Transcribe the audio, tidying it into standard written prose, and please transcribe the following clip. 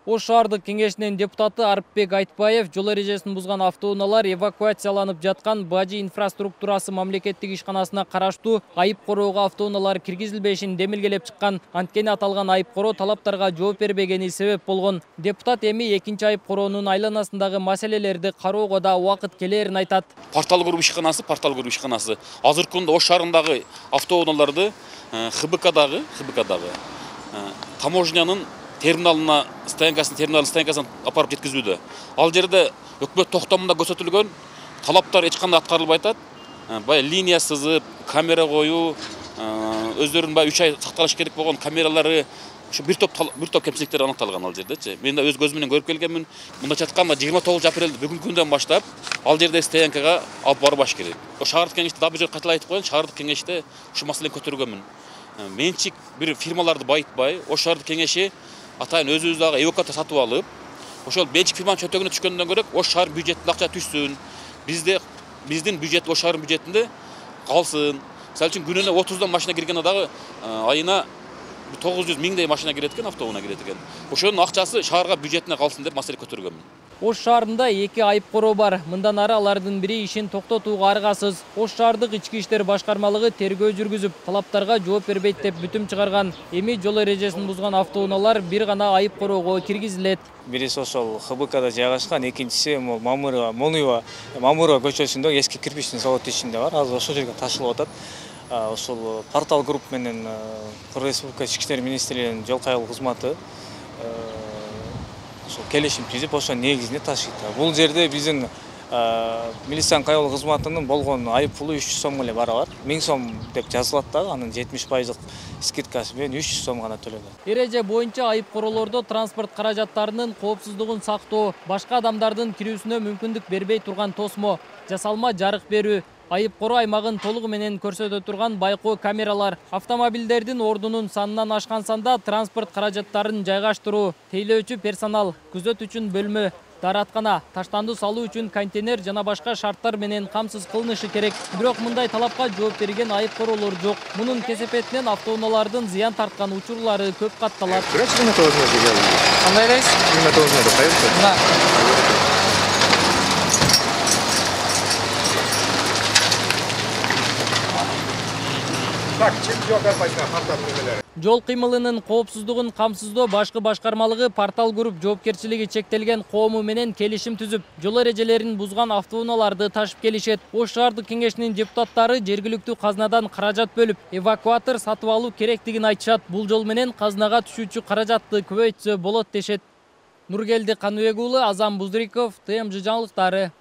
Ош шаардык кеңешинин депутаты Арыпбек Айтбаев жол эрежесин бузган автоунаалар эвакуацияланып жаткан Бажы инфраструктурасы мамлекеттик ишканасына караштуу айып короого автоунаалар киргизилбешин демилгелеп чыккан. Анткени аталган айып короо талаптарга жооп бербегени себеп болгон. Депутат эми экинчи айып короонун айланасындагы маселелерди кароого да убакыт келерин айтат. Портал груп ишканасы азыркы күндө Ош шаарындагы автоунааларды ХБКдагы таможнянын терминалына стоянкасына апарып жеткизүүдө. Ал жерде өкмөт токтомунда көрсөтүлгөн талаптар эч кандай аткарылбай атат. Бай линия сызып, камера коюу, өздөрүнүн 3 ай сакталыш керек болгон камералары ушу бир топ кемчиликтер аныкталган ал жердечи. Мен да өз көзүм менен көрүп келгенмин. Мындайча айтканда 29 апрелде бүгүнкү күндөн баштап ал жерде стоянкага алып барбаш керек. Шаардык кеңеште дагы бир жолу кайталап айтып коеюн, шаардык кеңеште ушу маселени көтөргөнмүн. Менчик бир фирмаларды байытпай, Ош шаардык кеңеши атайын өзүбүз дагы эвакуатор сатып алып, ошол менчик фирманын чөтөгүнө түшкөндөн көрөк, Ош шаар бюджетине акча түшсүн. Биздин бюджет Ош шаар бюджетинде калсын. Мисалы үчүн күнүнө 30дан машина киргенде дагы айына 900 миңдей машина кирет экен, автоунаа кирет экен. Ошонун акчасы шаарга бюджетине калсын деп маселе көтөргөнмүн. Ош шаарында 2 айып короо бар. Мындан ары алардын бири ишин токтотууга аргасыз. Ош шаардык ички иштер башкармалыгы тергөө жүргүзүп, талаптарга жооп бербейт деп бүтүм чыгарган. Эми жол эрежесин бузган автоунаалар бир гана айып короого киргизилет. Бириси ошол ХБКда жайгашкан, экинчиси Мамырова көчөсүндө эски кирпичный завод ичинде бар. Азыр ошол жерге ташылып атат. Ошол портал групп менен Кыргыз Республика Ички иштер министрлигинин жол кайгылуу кызматы ошол келишим түзүп, ошо негизинде ташыйт. Бул жерде биздин милициянын кайгылуу кызматынын болгон айып пулу 300 сом эле барабар. 1000 сом деп жазылат дагы, анын 70% скидкасы менен 300 сом гана төлөнөт. Эреже боюнча айып короолордо транспорт каражаттарынын коопсуздугун сактоо, башка адамдардын кирүүсүнө мүмкүндүк бербей турган тосмо, жасалма жарык берүү, айып короо аймагын толугу менен көрсөтө турган байкоо камералар, автомобилдердин ордунун санынан ашкан санда транспорт каражаттарын жайгаштыруу, тейлөөчү персонал, күзөт үчүн бөлмө, даараткана, таштанды салуу үчүн контейнер жана башка шарттар менен камсыз кылынышы керек. Бирок мындай талапка жооп берген айып короолор жок. Мунун кесепетинен автоунаалардын зыян тарткан учурлары көп катталат. Кандай дейсиз? 29 метр коюп. Жол кыймылынын коопсуздугун камсыздоо башкы башкармалыгы портал групп жоопкерчилиги чектелген коому менен келишим түзүп, жол эрежелерин бузган автоунааларды ташып келишет. Ош шаардык кеңешинин депутаттары жергиликтүү казнадан каражат бөлүп, эвакуатор сатып алуу керектигин айтышат. Бул жол менен казнага түшүүчү каражатты көбөйтсө болот дешет. Нургелди Каныбек уулу, Азам Буздуриков, ТМЖ жаңылыктары.